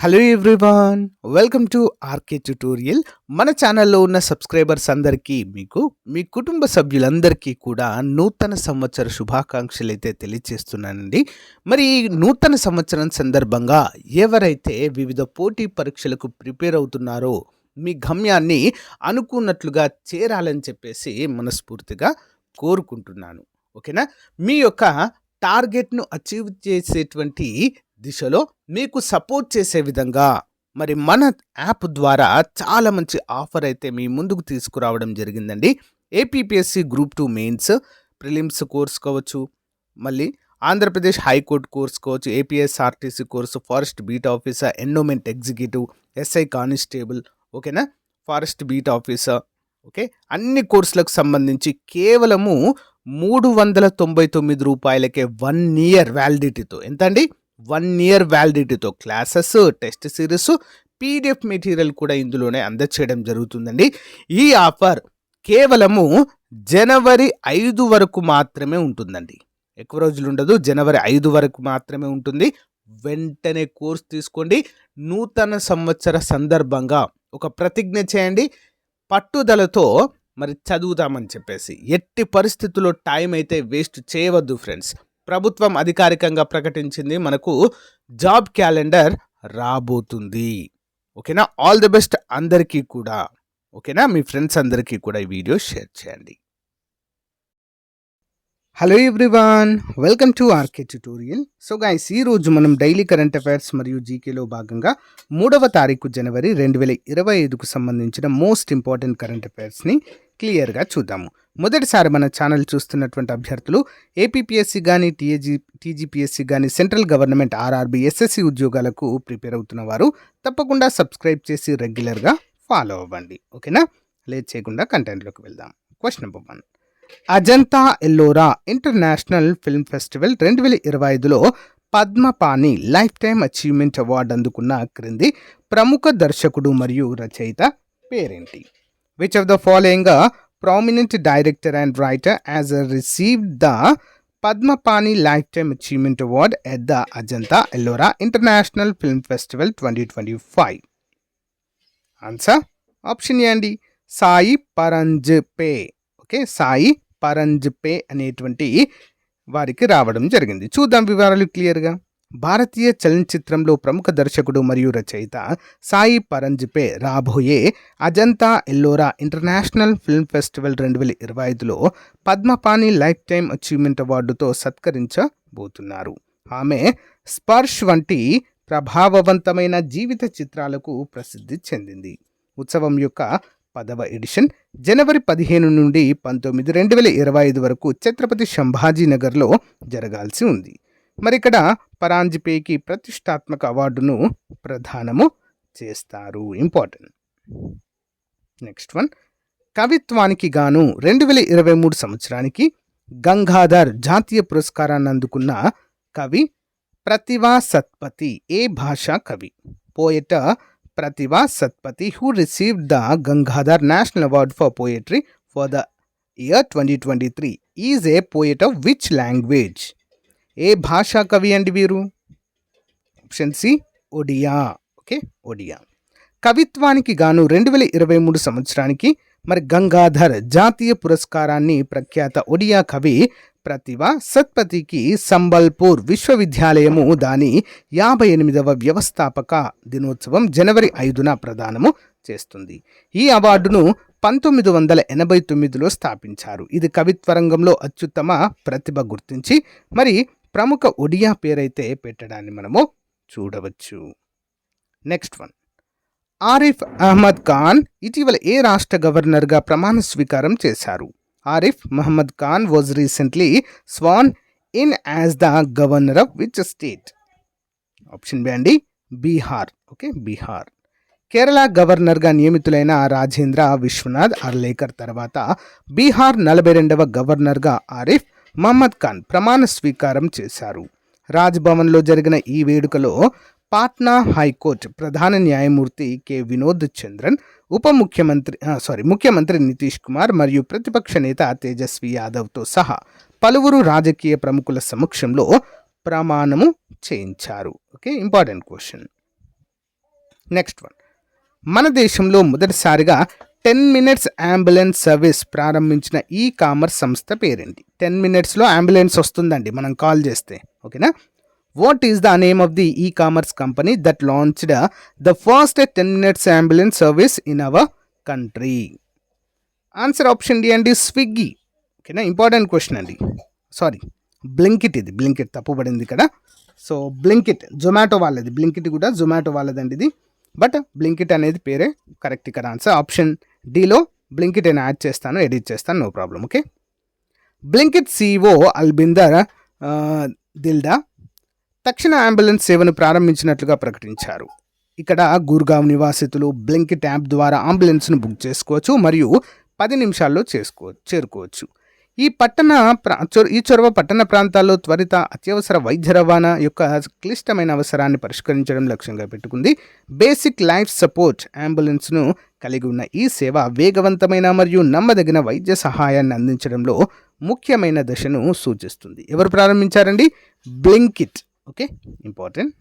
Hello everyone, welcome to RK tutorial. మన ఛానల్లో ఉన్న సబ్స్క్రైబర్స్ అందరికీ మీ కుటుంబ సభ్యులందరికీ కూడా నూతన సంవత్సర శుభాకాంక్షలు అయితే తెలియజేస్తున్నానండి. మరి ఈ నూతన సంవత్సరం సందర్భంగా ఎవరైతే వివిధ పోటీ పరీక్షలకు ప్రిపేర్ అవుతున్నారో మీ గమ్యాన్ని అనుకున్నట్లుగా చేరాలని చెప్పేసి మనస్ఫూర్తిగా కోరుకుంటున్నాను. ఓకేనా? మీ యొక్క టార్గెట్ను అచీవ్ చేసేటువంటి దిశలో మీకు సపోర్ట్ చేసే విధంగా మరి మన యాప్ ద్వారా చాలా మంచి ఆఫర్ అయితే మీ ముందుకు తీసుకురావడం జరిగిందండి. APPSC group 2 mains prelims course కావచ్చు, మళ్ళీ ఆంధ్రప్రదేశ్ హైకోర్టు కోర్స్ కావచ్చు, APSRTC course, forest beat officer, endowment executive, SI constable, ఓకేనా, ఫారెస్ట్ బీట్ ఆఫీసర్, ఓకే, అన్ని కోర్సులకు సంబంధించి కేవలము ₹399 1 ఇయర్ వ్యాలిడిటీతో. ఎంత అండి? 1 ఇయర్ వ్యాలిడిటీతో classes, test series, PDF material కూడా ఇందులోనే అందచేయడం జరుగుతుందండి. ఈ ఆఫర్ కేవలము జనవరి 5 వరకు మాత్రమే ఉంటుందండి. ఎక్కువ రోజులు ఉండదు. జనవరి 5 వరకు మాత్రమే ఉంటుంది. వెంటనే కోర్స్ తీసుకోండి. నూతన సంవత్సర సందర్భంగా ఒక ప్రతిజ్ఞ చేయండి, పట్టుదలతో మరి చదువుతామని చెప్పేసి. ఎట్టి పరిస్థితుల్లో టైం అయితే వేస్ట్ చేయవద్దు ఫ్రెండ్స్. ప్రభుత్వం అధికారికంగా ప్రకటించింది, మనకు జాబ్ క్యాలెండర్ రాబోతుంది. ఓకేనా? ఆల్ ది బెస్ట్ అందరికీ కూడా. ఓకేనా? మీ ఫ్రెండ్స్ అందరికీ కూడా ఈ వీడియో షేర్ చేయండి. Hello everyone, welcome to RK tutorial. So guys, ఈరోజు మనం డైలీ కరెంట్ అఫైర్స్ మరియు జీకేలో భాగంగా 3వ తారీఖు జనవరి 2025కు సంబంధించిన మోస్ట్ ఇంపార్టెంట్ కరెంట్ అఫైర్స్ని క్లియర్గా చూద్దాము. మొదటిసారి మన ఛానల్ చూస్తున్నటువంటి అభ్యర్థులు ఏపీపీఎస్సీ కానీ, టీజీపీఎస్సీ కానీ, సెంట్రల్ గవర్నమెంట్ ఆర్ఆర్బీ, ఎస్ఎస్సి ఉద్యోగాలకు ప్రిపేర్ అవుతున్న వారు తప్పకుండా సబ్స్క్రైబ్ చేసి రెగ్యులర్గా ఫాలో అవ్వండి. ఓకేనా? లేట్ చేయకుండా కంటెంట్లోకి వెళ్దాం. Question number 1. Ajanta Ellora international film festival 2025లో Padmapani life time achievement award అందుకున్న క్రింది ప్రముఖ దర్శకుడు మరియు రచయిత పేరేంటి? Which of the following prominent director and writer has received the Padmapani life time achievement award at the Ajanta Ellora international film festival 2025? Answer option A అండి, Sai Paranjpye. Okay, Sai Paranjpye అనేటువంటి వారికి రావడం జరిగింది. చూద్దాం వివరాలు క్లియర్గా. భారతీయ చలనచిత్రంలో ప్రముఖ దర్శకుడు మరియు రచయిత సాయి పరంజ్పే రాబోయే Ajanta Ellora international film festival 2025లో పద్మపాణి లైఫ్ టైమ్ అచీవ్మెంట్ అవార్డుతో సత్కరించబోతున్నారు. ఆమె స్పర్శ్ వంటి ప్రభావవంతమైన జీవిత చిత్రాలకు ప్రసిద్ధి చెందింది. ఉత్సవం యొక్క 10వ ఎడిషన్ జనవరి 15 నుండి 19, 2025 వరకు ఛత్రపతి సంభాజీనగర్లో జరగాల్సి ఉంది. మరి ఇక్కడ పరాంజ్పేకి ప్రతిష్టాత్మక అవార్డును ప్రదానము చేస్తారు. ఇంపార్టెంట్. Next one. కవిత్వానికి గాను 2023 సంవత్సరానికి గంగాధర్ జాతీయ పురస్కారాన్ని అందుకున్న కవి ప్రతిభా సత్పతి ఏ భాషా కవి? Poet Pratibha Satpathy, who received the Gangadhar National Award for Poetry for the year 2023, is a poet of which language? ఏ భాషా కవి అండి వీరు? Option C, Odia. Okay, Odia. కవిత్వానికి గాను 2023 సంవత్సరానికి మరి గంగాధర్ జాతీయ పురస్కారాన్ని ప్రఖ్యాత ఒడియా కవి ప్రతిభా సత్పతికి సంబల్పూర్ విశ్వవిద్యాలయము దాని 58వ వ్యవస్థాపక దినోత్సవం జనవరి 5న ప్రదానము చేస్తుంది. ఈ అవార్డును 1989లో స్థాపించారు. ఇది కవిత్వ రంగంలో అత్యుత్తమ ప్రతిభ గుర్తించి మరి ప్రముఖ ఒడియా పేరైతే పెట్టడాన్ని మనము చూడవచ్చు. Next one. ఆరిఫ్ అహ్మద్ ఖాన్ ఇటీవల ఏ రాష్ట్ర గవర్నర్గా ప్రమాణ స్వీకారం చేశారు? Arif Muhammad Khan was recently sworn in as the governor of which state? Option B అండి, బీహార్. ఓకే, బీహార్. కేరళ గవర్నర్గా నియమితులైన రాజేంద్ర విశ్వనాథ్ అర్లేకర్ తర్వాత బీహార్ 42వ గవర్నర్గా ఆరిఫ్ మహమ్మద్ ఖాన్ ప్రమాణ స్వీకారం చేశారు. రాజ్భవన్లో జరిగిన ఈ వేడుకలో పాట్నా హైకోర్టు ప్రధాన న్యాయమూర్తి కె వినోద్ చంద్రన్, ముఖ్యమంత్రి నితీష్ కుమార్ మరియు ప్రతిపక్ష నేత తేజస్వి యాదవ్తో సహా పలువురు రాజకీయ ప్రముఖుల సమక్షంలో ప్రమాణము చేయించారు. Okay, important question. Next one, మన దేశంలో మొదటిసారిగా 10 మినిట్స్ అంబులెన్స్ సర్వీస్ ప్రారంభించిన ఈ కామర్స్ సంస్థ పేరేంటి? 10 మినిట్స్లో అంబులెన్స్ వస్తుందండి మనం కాల్ చేస్తే. ఓకేనా? What is the name of the e commerce company that launched the first 10 minutes ambulance service in our country? Answer option D అండి, స్విగ్గీ. ఓకేనా? ఇంపార్టెంట్ క్వశ్చన్ అండి. Sorry, Blinkit. ఇది బ్లింకిట్ తప్పుపడింది ఇక్కడ. సో బ్లింకిట్ జొమాటో వాళ్ళది, Blinkit కూడా జొమాటో వాళ్ళదండి ఇది. But Blinkit అనేది పేరే కరెక్ట్ ఇక్కడ ఆన్సర్. ఆప్షన్ డిలో బ్లింకిట్ అని యాడ్ చేస్తాను, ఎడిట్ చేస్తాను, no problem. Okay. Blinkit CEO Albinder Dhindsa తక్షణ అంబులెన్స్ సేవను ప్రారంభించినట్లుగా ప్రకటించారు. ఇక్కడ గుర్గావ్ నివాసితులు బ్లింకిట్ యాప్ ద్వారా అంబులెన్స్ను బుక్ చేసుకోవచ్చు మరియు 10 నిమిషాల్లో చేరుకోవచ్చు. ఈ చొరవ పట్టణ ప్రాంతాల్లో త్వరిత అత్యవసర వైద్య రవాణా యొక్క క్లిష్టమైన అవసరాన్ని పరిష్కరించడం లక్ష్యంగా పెట్టుకుంది. బేసిక్ లైఫ్ సపోర్ట్ అంబులెన్స్ను కలిగి ఉన్న ఈ సేవ వేగవంతమైన మరియు నమ్మదగిన వైద్య సహాయాన్ని అందించడంలో ముఖ్యమైన దశను సూచిస్తుంది. ఎవరు ప్రారంభించారండి? బ్లింకిట్. Okay, important.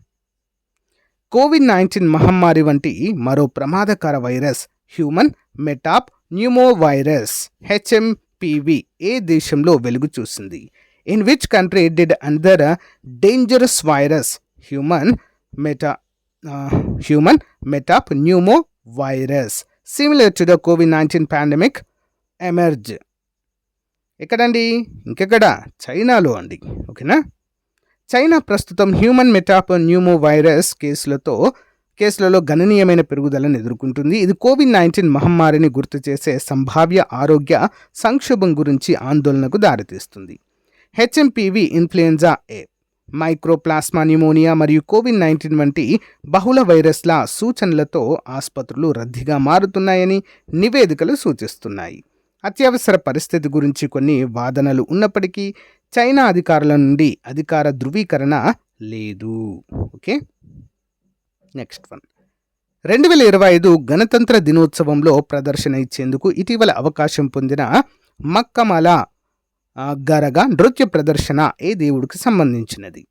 కోవిడ్-19 మహమ్మారి వంటి మరో ప్రమాదకర virus human metapneumovirus HMPV ఏ దేశంలో వెలుగు చూసింది? In which country did another dangerous virus human metapneumovirus similar to the కోవిడ్-19 పాండమిక్ ఎమర్జ్? ఎక్కడండి? ఇంకెక్కడ? చైనాలో అండి. ఓకేనా? చైనా ప్రస్తుతం హ్యూమన్ మెటాప్ న్యూమో వైరస్ కేసులలో గణనీయమైన పెరుగుదలను ఎదుర్కొంటుంది. ఇది కోవిడ్-19 మహమ్మారిని గుర్తు చేసే సంభావ్య ఆరోగ్య సంక్షోభం గురించి ఆందోళనకు దారితీస్తుంది. HMPV influenza A, mycoplasma pneumonia మరియు కోవిడ్-19 వంటి బహుళ వైరస్ల సూచనలతో ఆసుపత్రులు రద్దీగా మారుతున్నాయని నివేదికలు సూచిస్తున్నాయి. అత్యవసర పరిస్థితి గురించి కొన్ని వాదనలు ఉన్నప్పటికీ చైనా అధికారుల నుండి అధికార ధృవీకరణ లేదు. Okay, next one. 2025 గణతంత్ర దినోత్సవంలో ప్రదర్శన ఇచ్చేందుకు ఇటీవల అవకాశం పొందిన మక్కమల గరగా నృత్య ప్రదర్శన ఏ దేవుడికి సంబంధించినది?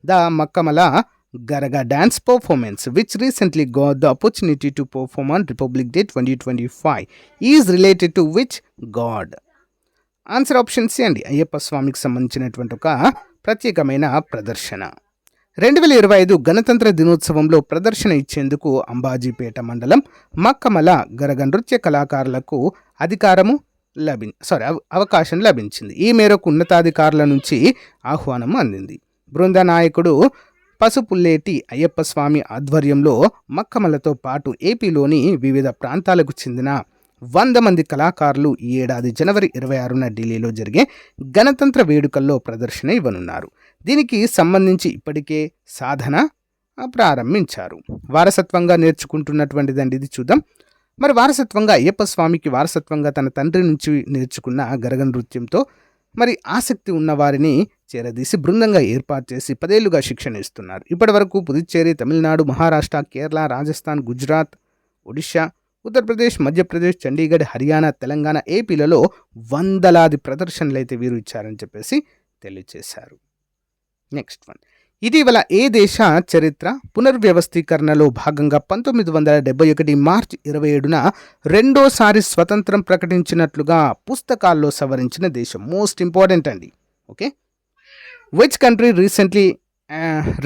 The Makkamala Garaga dance performance which recently got the opportunity to perform on Republic Day 2025 is related to which god? Answer option C అండి, అయ్యప్ప స్వామికి సంబంధించినటువంటి ఒక ప్రత్యేకమైన ప్రదర్శన. 2025 గణతంత్ర దినోత్సవంలో ప్రదర్శన ఇచ్చేందుకు అంబాజీపేట మండలం మక్కమల గరగ నృత్య కళాకారులకు అవకాశం లభించింది. ఈ మేరకు ఉన్నతాధికారుల నుంచి ఆహ్వానం అందింది. బృంద నాయకుడు పసుపుల్లేటి అయ్యప్ప స్వామి ఆధ్వర్యంలో మక్కమలతో పాటు ఏపీలోని వివిధ ప్రాంతాలకు చెందిన 100 మంది కళాకారులు ఈ ఏడాది జనవరి 26న ఢిల్లీలో జరిగే గణతంత్ర వేడుకల్లో ప్రదర్శన ఇవ్వనున్నారు. దీనికి సంబంధించి ఇప్పటికే సాధన ప్రారంభించారు. వారసత్వంగా నేర్చుకుంటున్నటువంటిదండి ఇది. చూద్దాం. మరి వారసత్వంగా అయ్యప్ప స్వామికి వారసత్వంగా తన తండ్రి నుంచి నేర్చుకున్న గరగ నృత్యంతో మరి ఆసక్తి ఉన్న వారిని చేరదీసి బృందంగా ఏర్పాటు చేసి 10 ఏళ్లుగా శిక్షణ ఇస్తున్నారు. ఇప్పటి వరకు పుదుచ్చేరి, తమిళనాడు, మహారాష్ట్ర, కేరళ, రాజస్థాన్, గుజరాత్, ఒడిశా, ఉత్తరప్రదేశ్, మధ్యప్రదేశ్, చండీగఢ్, హర్యానా, తెలంగాణ, ఏపీలలో వందలాది ప్రదర్శనలు అయితే వీరు ఇచ్చారని చెప్పేసి తెలియజేశారు. Next one. ఇటీవల ఏ దేశ చరిత్ర పునర్వ్యవస్థీకరణలో భాగంగా 1971 మార్చి 27న రెండోసారి స్వతంత్రం ప్రకటించినట్లుగా పుస్తకాల్లో సవరించిన దేశం? మోస్ట్ ఇంపార్టెంట్ అండి. Okay. Which country recently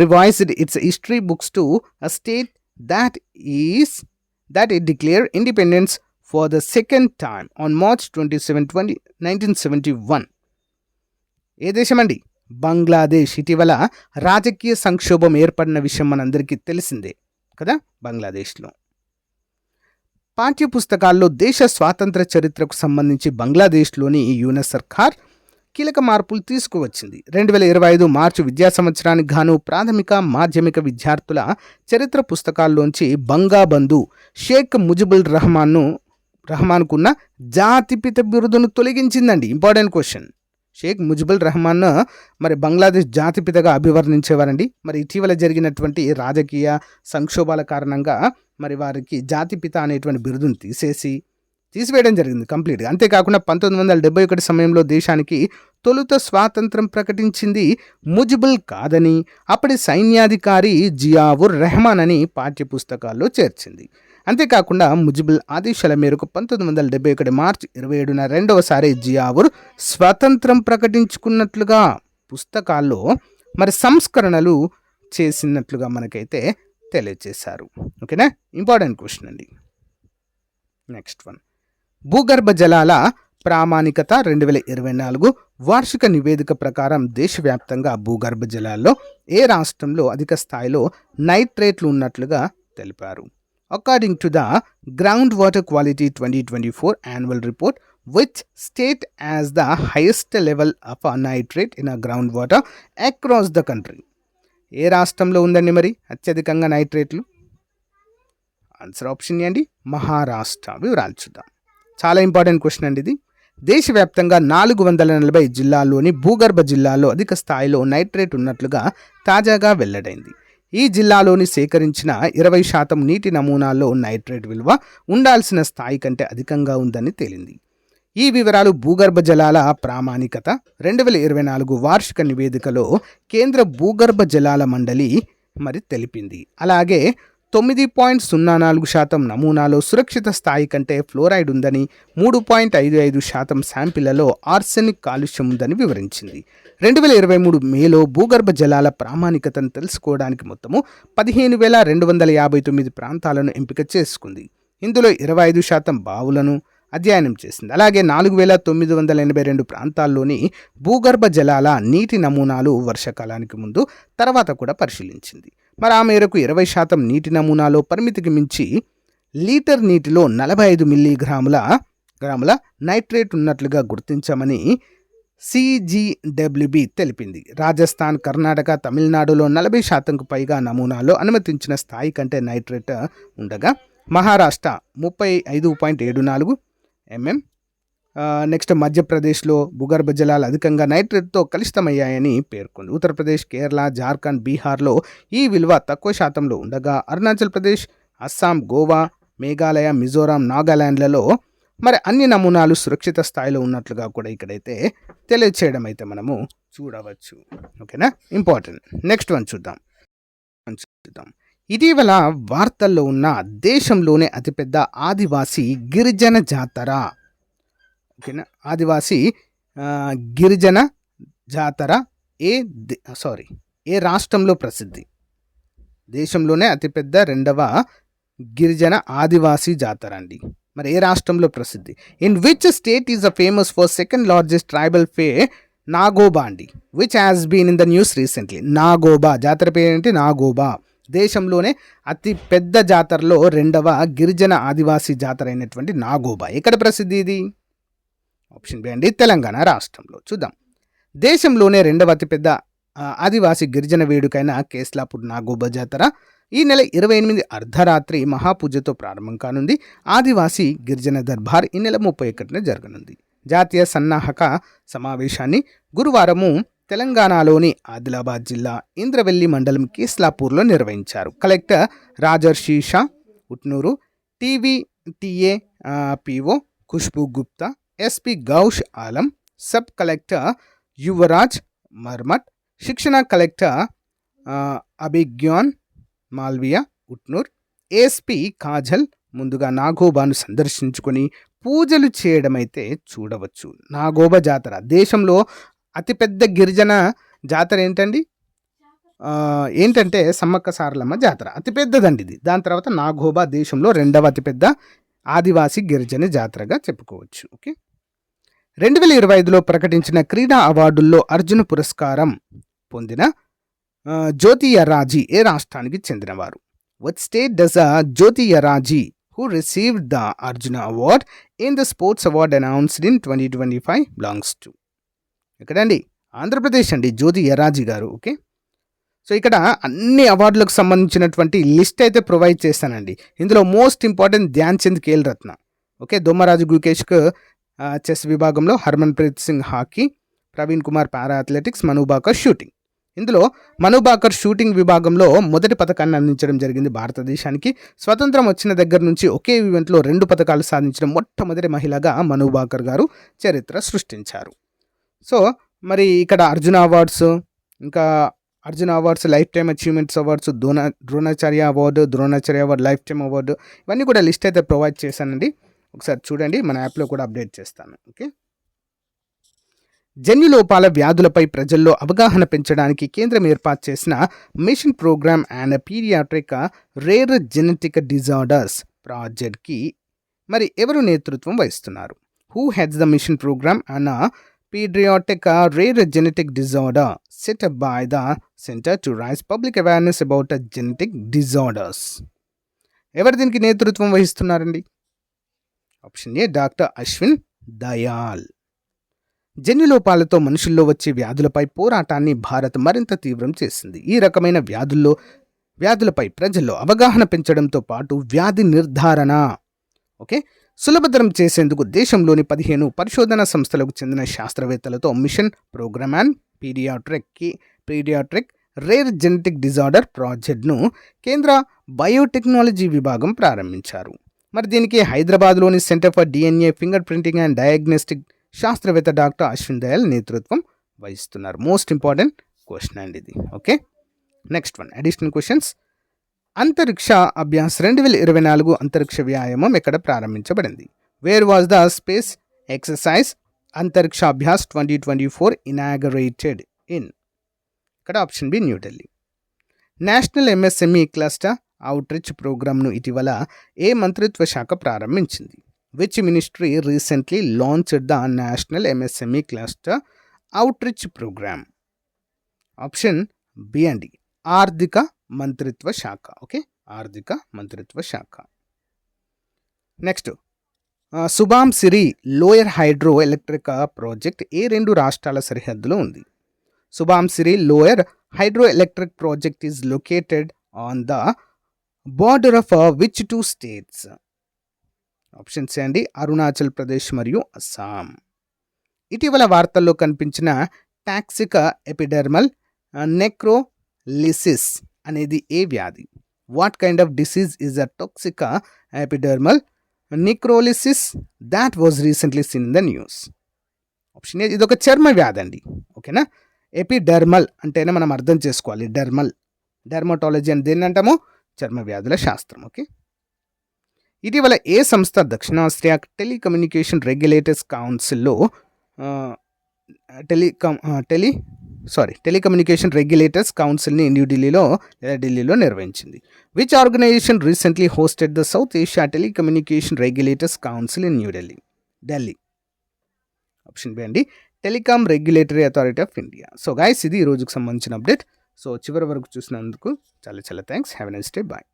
revised it's history books to a state that it declared independence for the second time on March 27, 1971. ఏ దేశం అండి? బంగ్లాదేశ్. ఇటీవల రాజకీయ సంక్షోభం ఏర్పడిన విషయం మనందరికీ తెలిసిందే కదా. బంగ్లాదేశ్లో పాఠ్యపుస్తకాల్లో దేశ స్వాతంత్ర చరిత్రకు సంబంధించి బంగ్లాదేశ్లోని యూనస్ సర్కార్ కీలక మార్పులు తీసుకువచ్చింది. 2025 మార్చి విద్యా సంవత్సరానికి గాను ప్రాథమిక మాధ్యమిక విద్యార్థుల చరిత్ర పుస్తకాల్లోంచి బంగాబంధు షేక్ ముజిబుల్ రహమాన్కున్న జాతిపిత బిరుదును తొలగించిందండి. Important question. షేక్ ముజిబుల్ రహమాన్ మరి బంగ్లాదేశ్ జాతిపితగా అభివర్ణించేవారండి. మరి ఇటీవల జరిగినటువంటి రాజకీయ సంక్షోభాల కారణంగా మరి వారికి జాతిపిత అనేటువంటి బిరుదును తీసివేయడం జరిగింది కంప్లీట్గా. అంతేకాకుండా 1971 సమయంలో దేశానికి తొలుత స్వాతంత్రం ప్రకటించింది ముజిబుల్ కాదని అప్పటి సైన్యాధికారి జియావుర్ రెహమాన్ అని పాఠ్యపుస్తకాల్లో చేర్చింది. అంతేకాకుండా ముజిబుల్ ఆదేశాల మేరకు 1971 మార్చి 27న రెండవసారి జియావుర్ స్వాతంత్రం ప్రకటించుకున్నట్లుగా పుస్తకాల్లో మరి సంస్కరణలు చేసినట్లుగా మనకైతే తెలియజేశారు. ఓకేనా, ఇంపార్టెంట్ క్వశ్చన్ అండి. నెక్స్ట్ వన్, భూగర్భ జలాల ప్రామాణికత 2024 వార్షిక నివేదిక ప్రకారం దేశవ్యాప్తంగా భూగర్భ జలాల్లో ఏ రాష్ట్రంలో అధిక స్థాయిలో నైట్రేట్లు ఉన్నట్లుగా తెలిపారు. According to the ground water quality 2024 annual report, which state as the highest level of nitrate in a groundwater across the country? ఏ రాష్ట్రంలో ఉందండి మరి అత్యధికంగా నైట్రేట్లు? ఆన్సర్ ఆప్షన్ అండి మహారాష్ట్ర. వివరాలు చూద్దాం. చాలా ఇంపార్టెంట్ క్వశ్చన్ అండి ఇది. దేశవ్యాప్తంగా 440 జిల్లాల్లోని భూగర్భ జిల్లాల్లో అధిక స్థాయిలో నైట్రేట్ ఉన్నట్లుగా తాజాగా వెల్లడైంది. ఈ జిల్లాలోని సేకరించిన 20% నీటి నమూనాల్లో నైట్రేట్ విలువ ఉండాల్సిన స్థాయి కంటే అధికంగా ఉందని తేలింది. ఈ వివరాలు భూగర్భ జలాల ప్రామాణికత 2024 వార్షిక నివేదికలో కేంద్ర భూగర్భ జలాల మండలి మరి తెలిపింది. అలాగే 9.04% నమూనాలో సురక్షిత స్థాయి కంటే ఫ్లోరైడ్ ఉందని, 3.55% శాంపిళ్లలో ఆర్సెనిక్ కాలుష్యం ఉందని వివరించింది. 2023 మేలో భూగర్భ జలాల ప్రామాణికతను తెలుసుకోవడానికి మొత్తము 15,259 ప్రాంతాలను ఎంపిక చేసుకుంది. ఇందులో 25% బావులను అధ్యయనం చేసింది. అలాగే 4,982 ప్రాంతాల్లోని భూగర్భ జలాల నీటి నమూనాలు వర్షాకాలానికి ముందు తర్వాత కూడా పరిశీలించింది. మరి ఆ మేరకు 20% నీటి నమూనాలో పరిమితికి మించి లీటర్ నీటిలో 45 మిల్లీగ్రాముల నైట్రేట్ ఉన్నట్లుగా గుర్తించామని CGWB తెలిపింది. రాజస్థాన్, కర్ణాటక, తమిళనాడులో 40%కు పైగా నమూనాల్లో అనుమతించిన స్థాయి కంటే నైట్రేట్ ఉండగా మహారాష్ట్ర 35.74 mm, నెక్స్ట్ మధ్యప్రదేశ్లో భూగర్భ జలాలు అధికంగా నైట్రేట్తో కలుషితమయ్యాయని పేర్కొంది. ఉత్తరప్రదేశ్, కేరళ, జార్ఖండ్, బీహార్లో ఈ విలువ తక్కువ శాతంలో ఉండగా అరుణాచల్ ప్రదేశ్, అస్సాం, గోవా, మేఘాలయ, మిజోరాం, నాగాలాండ్లలో మరి అన్ని నమూనాలు సురక్షిత స్థాయిలో ఉన్నట్లుగా కూడా ఇక్కడైతే తెలియచేయడం అయితే మనము చూడవచ్చు. ఓకేనా, ఇంపార్టెంట్. నెక్స్ట్ వన్ చూద్దాం. ఇటీవల వార్తల్లో ఉన్న దేశంలోనే అతిపెద్ద ఆదివాసీ గిరిజన జాతర. ఓకేనా, ఆదివాసీ గిరిజన జాతర ఏ రాష్ట్రంలో ప్రసిద్ధి? దేశంలోనే అతిపెద్ద రెండవ గిరిజన ఆదివాసీ జాతర అండి. మరి ఏ రాష్ట్రంలో ప్రసిద్ధి? In which state is famous for second largest tribal fair Nagoba అండి, which has been in the news recently. Nagoba Jatara పేరేంటి? నాగోబా. దేశంలోనే అతి పెద్ద జాతరలో రెండవ గిరిజన ఆదివాసీ జాతర అయినటువంటి నాగోబా ఎక్కడ ప్రసిద్ధి? ఇది ఆప్షన్ బి అండి తెలంగాణ రాష్ట్రంలో. చూద్దాం. దేశంలోనే రెండవ అతిపెద్ద ఆదివాసీ గిరిజన వేడుకైన కేస్లాపూర్ నాగోబా జాతర ఈ నెల 28 అర్ధరాత్రి మహాపూజతో ప్రారంభం కానుంది. ఆదివాసీ గిరిజన దర్బార్ ఈ నెల 31న జరగనుంది. జాతీయ సన్నాహక సమావేశాన్ని గురువారము తెలంగాణలోని ఆదిలాబాద్ జిల్లా ఇంద్రవెల్లి మండలం కేస్లాపూర్లో నిర్వహించారు. కలెక్టర్ రాజర్షి షా ఉట్నూరు, టీవీటీఏ PO Khushboo Gupta, SP Ghous Alam, sub collector Yuvraj Marmat, శిక్షణ కలెక్టర్ అభిజ్ఞాన్ మాల్వియా ఉట్నూర్, ఏఎస్పీ కాజల్ ముందుగా నాగోబాను సందర్శించుకొని పూజలు చేయడం అయితే చూడవచ్చు. నాగోబా జాతర దేశంలో అతిపెద్ద గిరిజన జాతర ఏంటంటే సమ్మక్క సారలమ్మ జాతర అతిపెద్దదండి ఇది. దాని తర్వాత నాగోబా దేశంలో రెండవ అతిపెద్ద ఆదివాసీ గిరిజన జాతరగా చెప్పుకోవచ్చు. ఓకే, 2025లో ప్రకటించిన క్రీడా అవార్డుల్లో అర్జున పురస్కారం పొందిన జ్యోతి ఎర్రాజీ ఏ రాష్ట్రానికి చెందినవారు? What state does Jyoti Yaraji, who received the Arjuna Award in the Sports Award announced in 2025, belongs to? ఎక్కడండి? ఆంధ్రప్రదేశ్ అండి, జ్యోతి ఎర్రాజీ గారు. ఓకే, సో ఇక్కడ అన్ని అవార్డులకు సంబంధించినటువంటి లిస్ట్ అయితే ప్రొవైడ్ చేస్తానండి. ఇందులో most important Dhyan Chand Khel Ratna. Okay, Dommaraju గుకేష్కు chess విభాగంలో, హర్మన్ ప్రీత్ సింగ్ హాకీ, ప్రవీణ్ కుమార్ పారా అథ్లెటిక్స్, మనుబాకర్ షూటింగ్. ఇందులో మనుబాకర్ షూటింగ్ విభాగంలో మొదటి పథకాన్ని అందించడం జరిగింది భారతదేశానికి. స్వతంత్రం వచ్చిన దగ్గర నుంచి ఒకే ఈవెంట్లో 2 పథకాలు సాధించిన మొట్టమొదటి మహిళగా మనుబాకర్ గారు చరిత్ర సృష్టించారు. సో మరి ఇక్కడ అర్జున అవార్డ్స్, ఇంకా Arjuna awards, life time achievements awards, Dronacharya award, life time award, ఇవన్నీ కూడా లిస్ట్ అయితే ప్రొవైడ్ చేశానండి. ఒకసారి చూడండి, మన యాప్లో కూడా అప్డేట్ చేస్తాను. ఓకే, జన్యులోపాల వ్యాధులపై ప్రజల్లో అవగాహన పెంచడానికి కేంద్రం ఏర్పాటు చేసిన mission programme and paediatric rare genetic disorders ప్రాజెక్ట్కి మరి ఎవరు నేతృత్వం వహిస్తున్నారు? Who heads the mission programme and paediatric rare genetic disorder set up by the Center to raise public awareness about genetic disorders. ఎవరు దీనికి నేతృత్వం వహిస్తున్నారండి? Option A doctor Ashwin Dayal. జన్యులోపాలతో మనుషుల్లో వచ్చే వ్యాధులపై పోరాటాన్ని భారత్ మరింత తీవ్రం చేసింది. ఈ రకమైన వ్యాధులపై ప్రజల్లో అవగాహన పెంచడంతో పాటు వ్యాధి నిర్ధారణ సులభతరం చేసేందుకు దేశంలోని 15 పరిశోధనా సంస్థలకు చెందిన శాస్త్రవేత్తలతో mission programme and paediatric rare genetic disorder ప్రాజెక్ట్ను కేంద్ర బయోటెక్నాలజీ విభాగం ప్రారంభించారు. మరి దీనికి హైదరాబాద్లోని centre for DNA fingerprinting and diagnostic శాస్త్రవేత్త డాక్టర్ అశ్విన్ దయాల్ నేతృత్వం వహిస్తున్నారు. మోస్ట్ ఇంపార్టెంట్ క్వశ్చన్ అండి ఇది. Okay, next one additional questions. Antariksh Abhyas 2024 అంతరిక్ష వ్యాయామం ఎక్కడ ప్రారంభించబడింది? Where was the space exercise Antariksh Abhyas 2024 inaugurated in? ఇక్కడ option B New Delhi. National MSME cluster outreach ప్రోగ్రామ్ను ఇటీవల ఏ మంత్రిత్వ శాఖ ప్రారంభించింది? Which ministry recently launched the national MSME cluster outreach programme? Option B అండి, ఆర్థిక మంత్రిత్వ శాఖ. ఓకే, ఆర్థిక మంత్రిత్వ శాఖ. Next, Subansiri lower hydroelectric project ఏ 2 రాష్ట్రాల సరిహద్దులో ఉంది? Subansiri lower hydroelectric project is located on the border of which 2 states? Options అండి, అరుణాచల్ ప్రదేశ్ మరియు అస్సాం. ఇటీవల వార్తల్లో కనిపించిన టాక్సిక్ ఎపిడెర్మల్ నెక్రోలిసిస్ అనేది ఏ వ్యాధి? What kind of disease is a toxic epidermal necrolysis that was recently seen in the news? Option A, ఇది ఒక చర్మ వ్యాధి అండి. ఓకేనా, ఎపిడెర్మల్ అంటేనే మనం అర్థం చేసుకోవాలి. డెర్మటాలజీ అని దేన్ని అంటాము? చర్మ వ్యాధుల శాస్త్రం. ఓకే, ఇటీవల ఏ సంస్థ దక్షిణాసియా టెలికమ్యూనికేషన్ రెగ్యులేటర్స్ కౌన్సిల్లో టెలికమ్యూనికేషన్ రెగ్యులేటర్స్ కౌన్సిల్ని ఢిల్లీలో నిర్వహించింది? Which organisation recently hosted the South Asia telecommunication regulators council in Delhi? Option B అండి, telecom regulatory authority of India. So guys, ఇది ఈ రోజుకు సంబంధించిన అప్డేట్. సో చివరి వరకు చూసినందుకు చాలా thanks. Have a nice day. Bye.